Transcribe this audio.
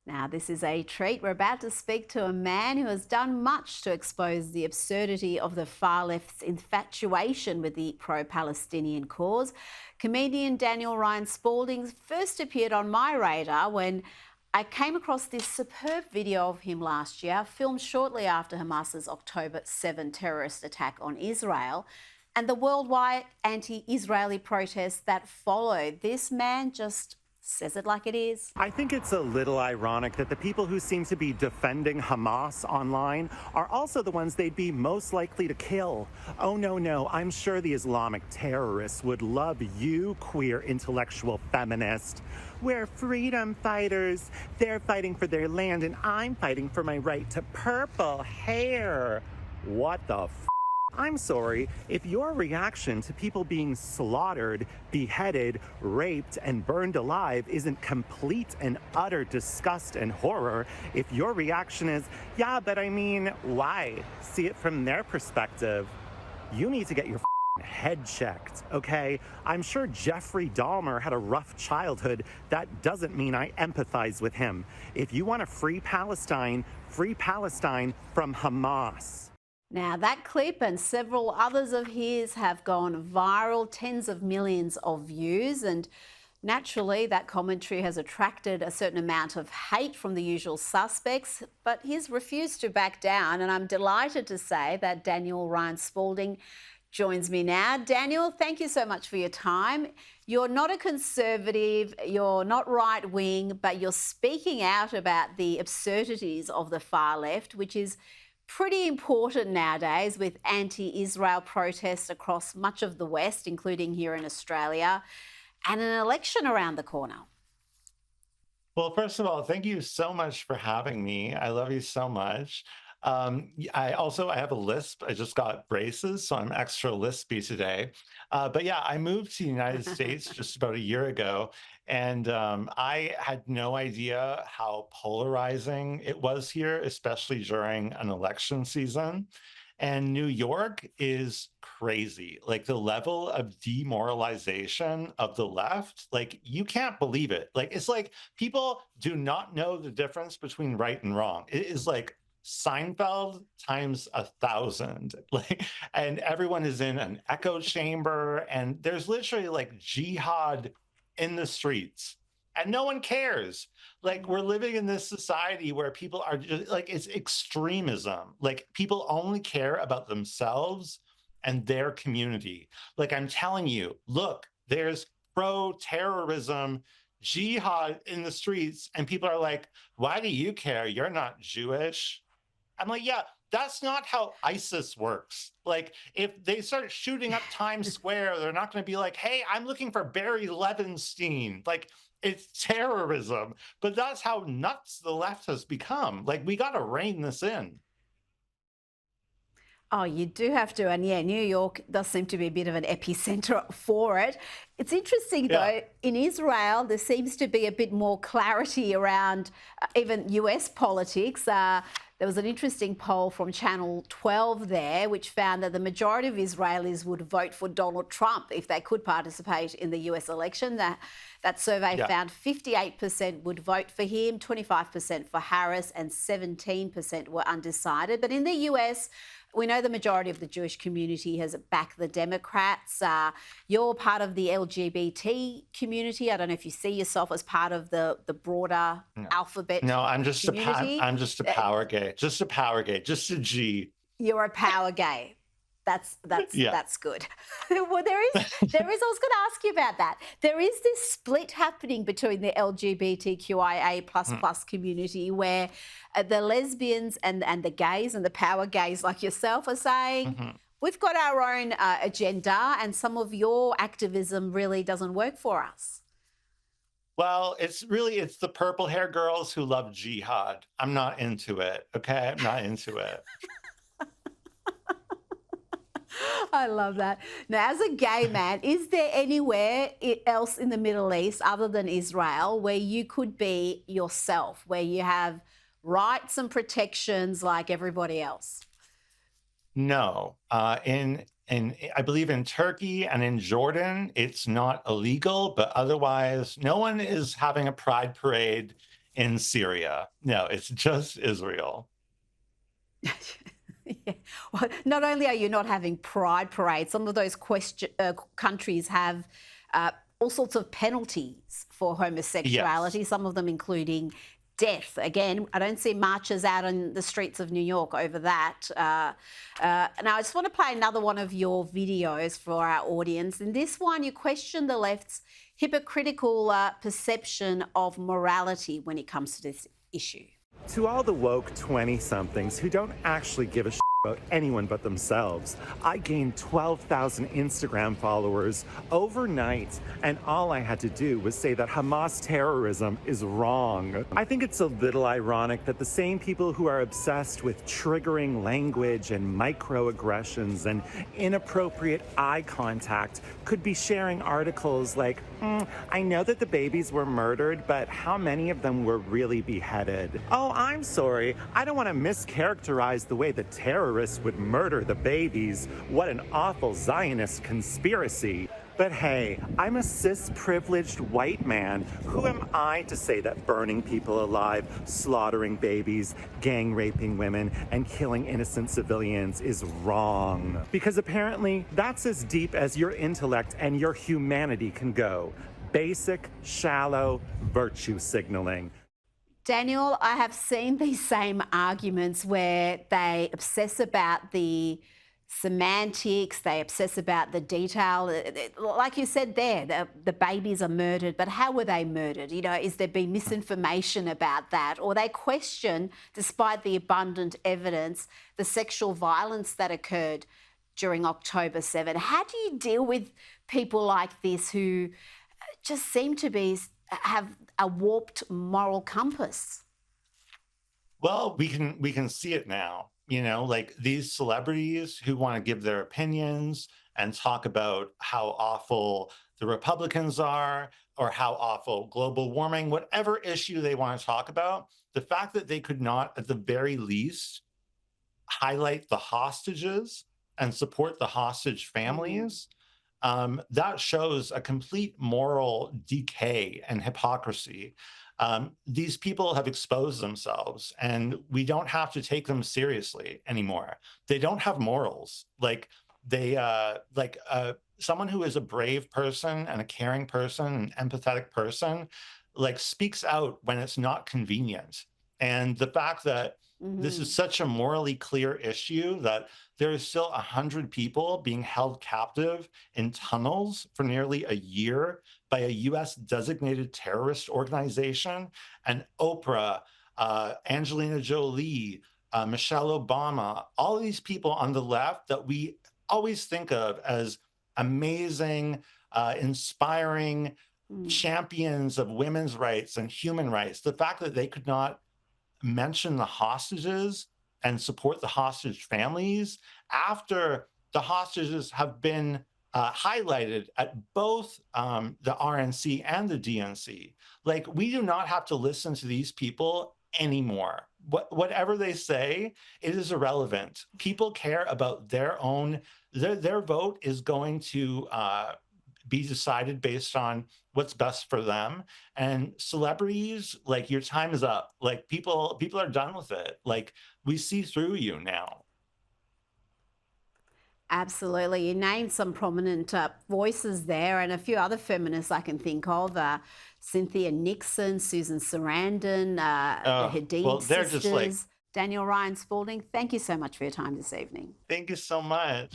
Now, this is a treat. We're about to speak to a man who has done much to expose the absurdity of the far left's infatuation with the pro Palestinian cause. Comedian Daniel-Ryan Spaulding first appeared on my radar when I came across this superb video of him last year, filmed shortly after Hamas's October 7 terrorist attack on Israel, and the worldwide anti Israeli protests that followed. This man just says it like it is. I think it's a little ironic that the people who seem to be defending Hamas online are also the ones they'd be most likely to kill. Oh, no, I'm sure the Islamic terrorists would love you, queer intellectual feminist. We're freedom fighters. They're fighting for their land, and I'm fighting for my right to purple hair. What the I'm sorry, if your reaction to people being slaughtered, beheaded, raped, and burned alive isn't complete and utter disgust and horror, if your reaction is, yeah, but I mean, why? See it from their perspective, you need to get your head checked, okay? I'm sure Jeffrey Dahmer had a rough childhood. That doesn't mean I empathize with him. If you want to free Palestine from Hamas. Now, that clip and several others of his have gone viral, tens of millions of views, and naturally that commentary has attracted a certain amount of hate from the usual suspects, but he's refused to back down, and I'm delighted to say that Daniel-Ryan Spaulding joins me now. Daniel, thank you so much for your time. You're not a conservative, you're not right-wing, but you're speaking out about the absurdities of the far left, which is pretty important nowadays with anti-Israel protests across much of the West, including here in Australia, and an election around the corner. Well, first of all, thank you so much for having me. I love you so much. I have a lisp. I just got braces, so I'm extra lispy today. But yeah, I moved to the United States just about a year ago, and I had no idea how polarizing it was here, especially during an election season. And New York is crazy. Like the level of demoralization of the left, like you can't believe it. Like it's like people do not know the difference between right and wrong. It is like Seinfeld times 1,000. Like, and everyone is in an echo chamber, and there's literally like jihad in the streets, and no one cares. Like, we're living in this society where people are just like, it's extremism. Like, people only care about themselves and their community. Like, I'm telling you, look, there's pro-terrorism jihad in the streets, and people are like, why do you care? You're not Jewish. I'm like, yeah, that's not how ISIS works. Like, if they start shooting up Times Square, they're not going to be like, hey, I'm looking for Barry Levinstein. Like, it's terrorism. But that's how nuts the left has become. Like, we got to rein this in. Oh, you do have to. And yeah, New York does seem to be a bit of an epicenter for it. It's interesting, though, in Israel, there seems to be a bit more clarity around even US politics. There was an interesting poll from Channel 12 there, which found that the majority of Israelis would vote for Donald Trump if they could participate in the US election. That survey found 58% would vote for him, 25% for Harris, and 17% were undecided. But in the US, we know the majority of the Jewish community has backed the Democrats. You're part of the LGBT community. I don't know if you see yourself as part of the broader alphabet. No, I'm just community. I'm just a power gay, just a G. You're a power gay. That's good. Well, there is. I was going to ask you about that. There is this split happening between the LGBTQIA plus community, where the lesbians and the gays and the power gays like yourself are saying, we've got our own agenda, and some of your activism really doesn't work for us. Well, it's the purple hair girls who love jihad. I'm not into it. Okay, I'm not into it. I love that. Now, as a gay man, is there anywhere else in the Middle East other than Israel where you could be yourself, where you have rights and protections like everybody else? No. I believe in Turkey and in Jordan, it's not illegal, but otherwise, no one is having a pride parade in Syria. No, it's just Israel. Yeah. Well, not only are you not having pride parades, some of those countries have all sorts of penalties for homosexuality, Yes. some of them including death. Again, I don't see marches out on the streets of New York over that. Now, I just want to play another one of your videos for our audience. In this one, you question the left's hypocritical perception of morality when it comes to this issue. To all the woke 20-somethings who don't actually give a shit about anyone but themselves, I gained 12,000 Instagram followers overnight, and all I had to do was say that Hamas terrorism is wrong. I think it's a little ironic that the same people who are obsessed with triggering language and microaggressions and inappropriate eye contact could be sharing articles like, I know that the babies were murdered, but how many of them were really beheaded? Oh, I'm sorry. I don't want to mischaracterize the way the terrorists would murder the babies. What an awful Zionist conspiracy. But hey, I'm a cis-privileged white man. Who am I to say that burning people alive, slaughtering babies, gang raping women, and killing innocent civilians is wrong? Because apparently that's as deep as your intellect and your humanity can go. Basic, shallow virtue signaling. Daniel, I have seen these same arguments where they obsess about the semantics, they obsess about the detail. Like you said there, the babies are murdered, but how were they murdered? You know, is there been misinformation about that? Or they question, despite the abundant evidence, the sexual violence that occurred during October 7. How do you deal with people like this who just seem to have a warped moral compass? Well, we can see it now. You know, like these celebrities who want to give their opinions and talk about how awful the Republicans are or how awful global warming, whatever issue they want to talk about, the fact that they could not, at the very least, highlight the hostages and support the hostage families, that shows a complete moral decay and hypocrisy. These people have exposed themselves, and we don't have to take them seriously anymore. They don't have morals. Someone who is a brave person and a caring person, an empathetic person, like speaks out when it's not convenient. And the fact that this is such a morally clear issue that there is still 100 people being held captive in tunnels for nearly a year by a US designated terrorist organization, and Oprah, Angelina Jolie, Michelle Obama, all of these people on the left that we always think of as amazing, inspiring champions of women's rights and human rights, the fact that they could not mention the hostages and support the hostage families after the hostages have been highlighted at both the RNC and the DNC. Like, we do not have to listen to these people anymore. Whatever they say, it is irrelevant. People care about their own, their vote is going to be decided based on what's best for them. And celebrities, like, your time is up. Like, people are done with it. Like, we see through you now. Absolutely. You named some prominent voices there, and a few other feminists I can think of. Cynthia Nixon, Susan Sarandon, the Hadid well, they're sisters. just like, Daniel-Ryan Spaulding, thank you so much for your time this evening. thank you so much.